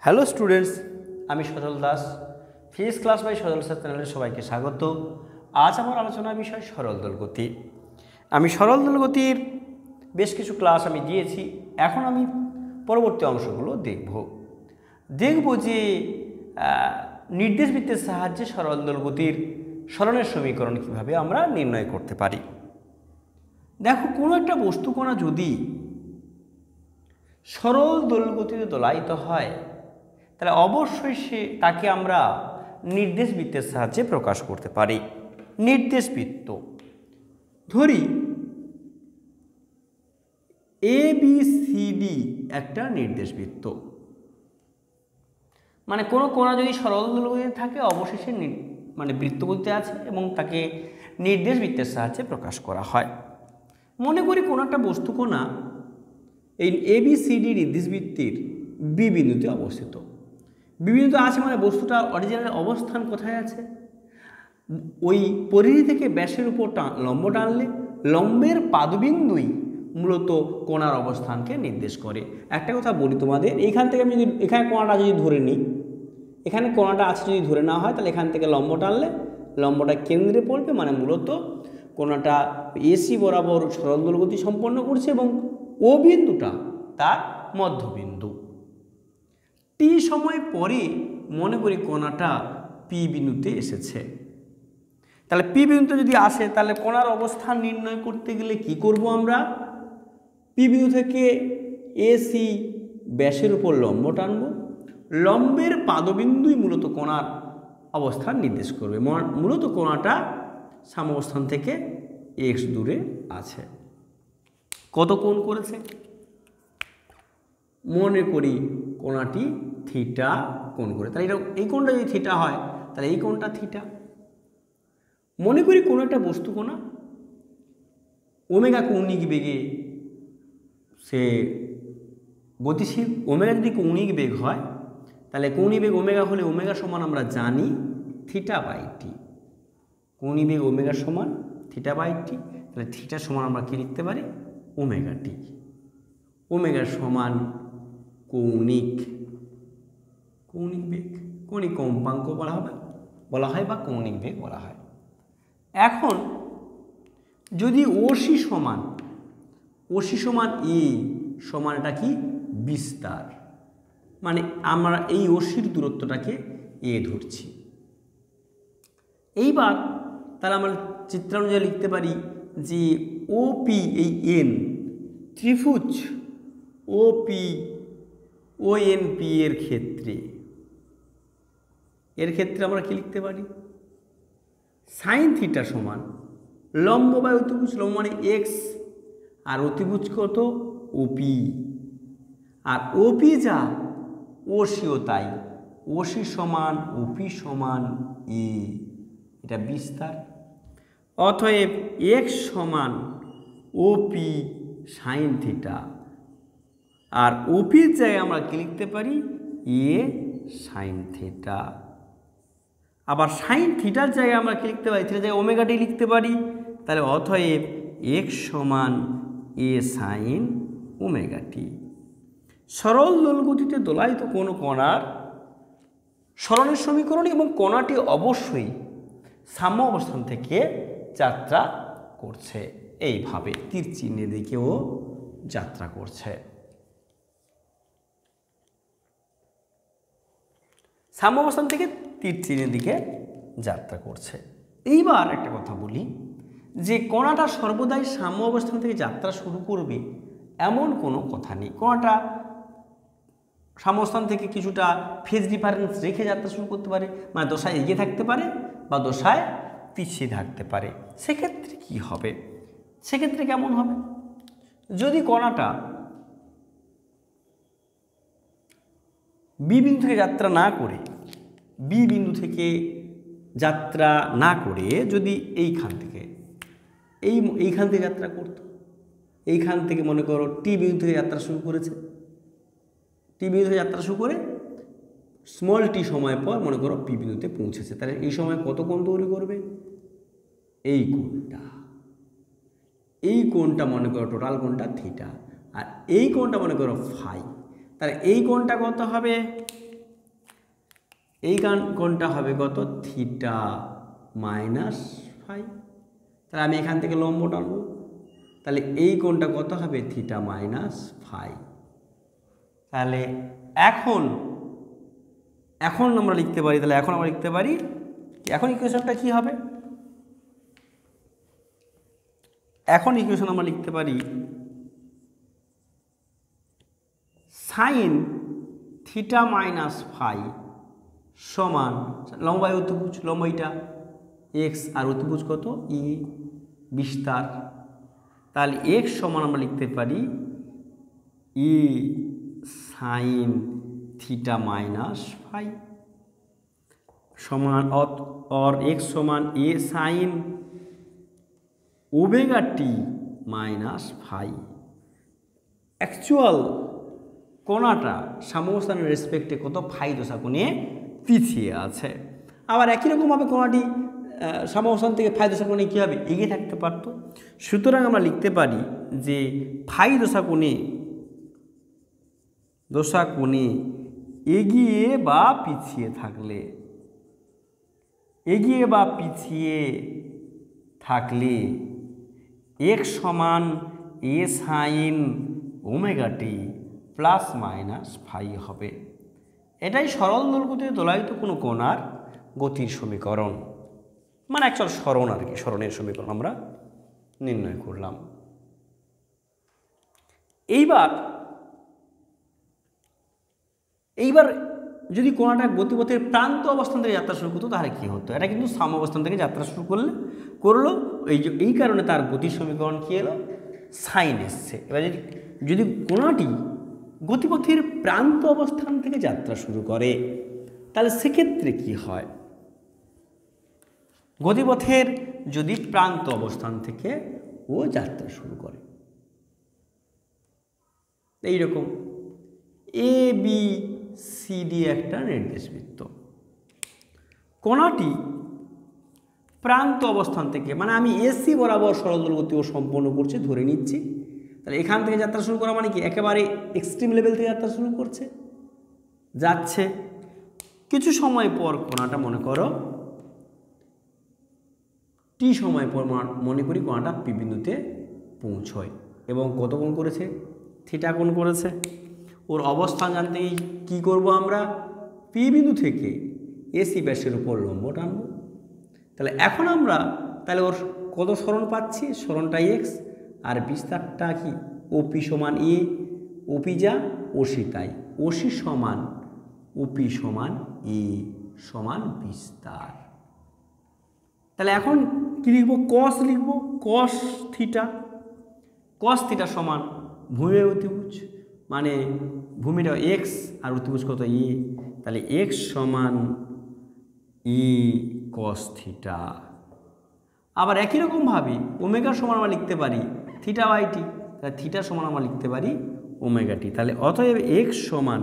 Hello students, আমি Sajal Das. Physics class by Sajal sir চ্যানেলে সবাইকে স্বাগত। আজ আমার আলোচনার বিষয় সরল দোলগতি। আমি সরল দোলগতির বেশ কিছু ক্লাস আমি দিয়েছি। এখন আমি পরবর্তী অংশগুলো দেখব যে নির্দেশ বৃত্তের সাহায্যে সরল দোলগতির সরণের সমীকরণ কীভাবে আমরা নির্ণয় করতে পারি। দেখো, কোনো একটা বস্তুকণা যদি সরল দোলগতিতে দোলায়িত হয় তাহলে অবশ্যই তাকে আমরা নির্দেশ বৃত্তের সাহায্যে প্রকাশ করতে পারি। নির্দেশ বৃত্ত ধরি ABCD একটা নির্দেশ বৃত্ত, মানে কোনো কোণা যদি সরল দোলগতিতে থাকে অবশ্যই সে বৃত্তগতিতে আছে এবং তাকে নির্দেশ বৃত্তের সাহায্যে প্রকাশ করা হয়। মনে করি কোনো একটা বস্তুকণা এই ABCD নির্দেশ বৃত্তের বি বিন্দুতে অবস্থিত। বি বিন্দুতে আছে মানে বস্তুটা অরিজিনাল অবস্থান কোথায় আছে? ওই পরিধি থেকে ব্যাসের উপর লম্ব টানলে লম্বের পাদবিন্দুই মূলত কোণার অবস্থানকে নির্দেশ করে। একটা কথা বলি তোমাদের, এইখান থেকে আমি যদি এখানে কোণাটা যদি ধরে নিই, এখানে কোণাটা আছে যদি ধরে নেওয়া হয় তাহলে এখান থেকে লম্ব টানলে লম্বটা কেন্দ্রে পড়বে, মানে মূলত কোণাটা AC বরাবর সরল দোলগতি সম্পন্ন করছে এবং ও বিন্দুটা তার মধ্যবিন্দু। টি সময় পরে মনে করি কোণাটা পি বিন্দুতে এসেছে। তাহলে পি বিন্দুতে যদি আসে তাহলে কোণার অবস্থান নির্ণয় করতে গেলে কি করব আমরা? পি বিন্দু থেকে AC ব্যাসের উপর লম্ব টানব, লম্বের পাদবিন্দুই মূলত কোণার অবস্থান নির্দেশ করবে। মূলত কোণাটা সাম্যাবস্থান থেকে x দূরে আছে। কত কোণ করেছে? মনে করি কোণাটি থিটা কোণ করে। তাহলে এই কোণটা যদি থিটা হয় তাহলে এই কোণটা থিটা। মনে করি কোনো একটা বস্তু কোণা ওমেগা কৌণিক বেগে সে গতিশীল। ওমেগা যদি কৌণিক বেগ হয় তাহলে কৌণিক বেগ ওমেগা হলে ওমেগা সমান আমরা জানি থিটা বাই টি। কৌণিক বেগ ওমেগা সমান থিটা বাই টি। তাহলে থিটা সমান আমরা কি লিখতে পারি? Omega t. ওমেগা সমান কৌণিক বেগ, কৌণিক কম্পাঙ্ক বলা হয় বা কৌণিক বেগ বলা হয়। এখন যদি ওসি সমান সমান এটা কি? বিস্তার, মানে আমরা এই ওসির দূরত্বটাকে এ ধরছি। এইবার তাহলে আমরা চিত্রানুযায়ী লিখতে পারি যে ওপি, এই এন ত্রিভুজ ওপি ONP এর ক্ষেত্রে আমরা কি লিখতে পারি? সাইন থিটা সমান লম্ব বাই অতিভুজ, লম্ব মানে এক্স আর অতিভুজ কত? ওপি। আর ওপি যা ওসিও তাই, ওসি সমান ওপি সমান এ, এটা বিস্তার। অতএব এক্স সমান ওপি সাইন থিটা, আর ওপির জায়গায় আমরা কি লিখতে পারি? এ সাইন থিটা। আবার সাইন থিটার জায়গায় আমরা কি লিখতে পারি? থিটার জায়গায় ওমেগা টি লিখতে পারি। তাহলে অতএব এক্স সমান এ সাইন ওমেগা টি। সরল দোলগতিতে দোলায়িত কোনো কণার সরণের সমীকরণ এবং কণাটি অবশ্যই সাম্য অবস্থান থেকে যাত্রা করছে, এইভাবে তীর চিহ্নের দিকেও যাত্রা করছে। সাম্য অবস্থান থেকে তীর চিহ্নের দিকে যাত্রা করছে। এইবার একটা কথা বলি যে কণাটা সর্বদাই সাম্য অবস্থান থেকে যাত্রা শুরু করবে এমন কোনো কথা নেই। কণাটা সাম্য অবস্থান থেকে কিছুটা ফেজ ডিফারেন্স রেখে যাত্রা শুরু করতে পারে, মানে দশায় এগিয়ে থাকতে পারে বা দশায় পিছিয়ে থাকতে পারে। সেক্ষেত্রে কি হবে? সেক্ষেত্রে কেমন হবে? যদি কণাটা বি বিন্দু থেকে যাত্রা না করে যদি এইখান থেকে যাত্রা করতো, এইখান থেকে মনে করো টি বিন্দু থেকে যাত্রা শুরু করেছে, টি বিন্দু থেকে যাত্রা শুরু করে স্মল টি সময় পর মনে করো পি বিন্দুতে পৌঁছেছে, তাহলে এই সময় কত কোণ তৈরি করবে? এই কোণটা মনে করো টোটাল কোণটা থিটা, আর এই কোণটা মনে করো ফাই। তাহলে এই কোণটা কত হবে? এই কোণটা হবে কত, থিটা মাইনাস ফাই। তাহলে আমি এখান থেকে লম্ব টানবো, তাহলে এই কোণটা কত হবে, থিটা মাইনাস ফাই। তাহলে এখন আমরা লিখতে পারি, তাহলে এখন আমরা লিখতে পারি, এখন ইকুয়েশনটা কি হবে, এখন ইকুয়েশন আমরা লিখতে পারি সাইন থিটা মাইনাস ফাই সমান লম্ব বাই অতিভুজ, লম্ব এটা এক্স আর অতিভুজ কত ই বিস্তার। তাহলে এক্স সমান আমরা লিখতে পারি ই সাইন থিটা মাইনাস ফাই সমান और एक्स समान A sine omega t minus phi. Actual कोणाटा साम्यावस्थान रेसपेक्टे कत फाई दशा कोणे पिछिए आछे। आबार एकई रकम भावे कोणाटी साम्यावस्थान थेके फाई दशा कोणे कि होबे एगिए थाकते पारतो। सुतरां आमरा लिखते पारी जे फाई दशा कोणे एगिए बा पिछिए थाकले, एगिए बा पिछिए थाकले एक्स समान A sine omega t plus minus phi होबे। एटाई सरल दोलगतिते दोलायित कोनो कोणार गतिर समीकरण, माने एक्चुअल सरण आर कि सरणेर समीकरण आमरा निर्णय करलाम। এইবার যদি কোণাটা গতিপথের প্রান্ত অবস্থান থেকে যাত্রা শুরু করতো তাহলে কী হতো, এটা কিন্তু সাম অবস্থান থেকে যাত্রা শুরু করলো এই কারণে তার গতির সমীকরণ কী এলো, সাইন এসছে। এবার যদি কোণাটি গতিপথের প্রান্ত অবস্থান থেকে যাত্রা শুরু করে তাহলে সেক্ষেত্রে কি হয়, গতিপথের যদি প্রান্ত অবস্থান থেকে ও যাত্রা শুরু করে এইরকম এ বি সি ডি একটা নির্দেশবৃত্ত, কোণাটি প্রান্ত অবস্থান থেকে মানে আমি এসি বরাবর সরল দোলগতি ও সম্পন্ন করছে ধরে নিচ্ছি। তাহলে এখান থেকে যাত্রা শুরু করা মানে কি একেবারে এক্সট্রিম লেভেল থেকে যাত্রা শুরু করছে, যাচ্ছে কিছু সময় পর কোণাটা মনে করো টি সময় পর মনে করি কোণাটা পি বিন্দুতে পৌঁছয় এবং কত কোণ করেছে, থিটা কোণ করেছে। ওর অবস্থান জানতে কি করব আমরা, পি বিন্দু থেকে এসি ব্যাসের উপর লম্ব টানব। তাহলে এখন আমরা তাহলে ওর কত সরণ পাচ্ছি, সরণটা এক্স আর বিস্তারটা কি ওপি সমান এ, ওপি যা ওসি তাই, ওসি সমান ওপি সমান এ সমান বিস্তার। তাহলে এখন কি লিখব, কস লিখব, কস থিটা সমান ভূমি অতিভুজ মানে ভূমিটা এক্স আর অতিভুজ কত ই, তাহলে এক্স সমান ই কস থিটা। আবার একই রকমভাবে ওমেগা সমান আমরা লিখতে পারি থিটা বাই টি, তাহলে থিটা সমান আমরা লিখতে পারি ওমেগা টি। তাহলে অতএব এক্স সমান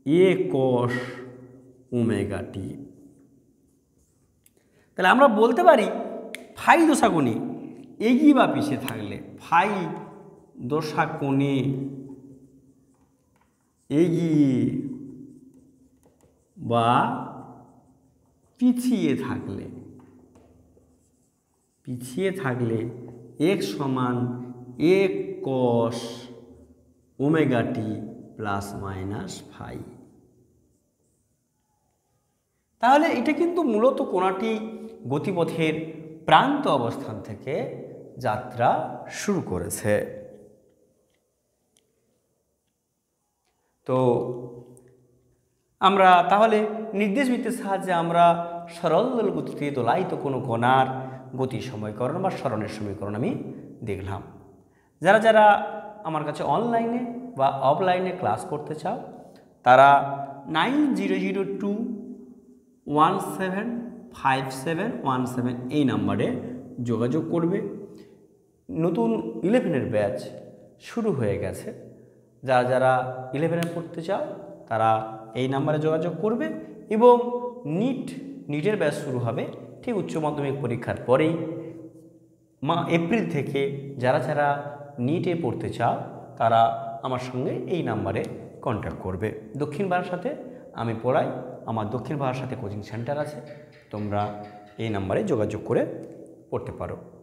এ কস ওমেগা টি। তাহলে আমরা বলতে পারি ফাই দশা কোণে এগিয়ে বা পিছিয়ে থাকলে, ফাই দশা কোণে এগিয়ে বা পিছিয়ে থাকলে এক্স সমান এ কস omega t plus minus phi. তাহলে এটা কিন্তু মূলত কোণাটি গতিপথের প্রান্ত অবস্থান থেকে যাত্রা শুরু করেছে। তো আমরা তাহলে নির্দেশবৃত্তের সাহায্যে আমরা সরল দোলগতিতে দোলায়িত কোনো কোণার গতি সমীকরণ বা সরণের সমীকরণ আমি দেখলাম। যারা যারা আমার কাছে অনলাইনে বা অফলাইনে ক্লাস করতে চাও তারা 9002175717 এই নাম্বারে যোগাযোগ করবে। নতুন 11-এর ব্যাচ শুরু হয়ে গেছে, যারা যারা 11-এ পড়তে চাও তারা এই নাম্বারে যোগাযোগ করবে এবং নিটের ব্যাচ শুরু হবে ঠিক উচ্চ মাধ্যমিক পরীক্ষার পরেই এপ্রিল থেকে। যারা যারা নিটে পড়তে চাও তারা আমার সঙ্গে এই নাম্বারে কন্ট্যাক্ট করবে। দক্ষিণ বারাসাতে আমি পড়াই, আমার দক্ষিণ ভারত সাথে কোচিং সেন্টার আছে, তোমরা এই নাম্বারে যোগাযোগ করে পড়তে পারো।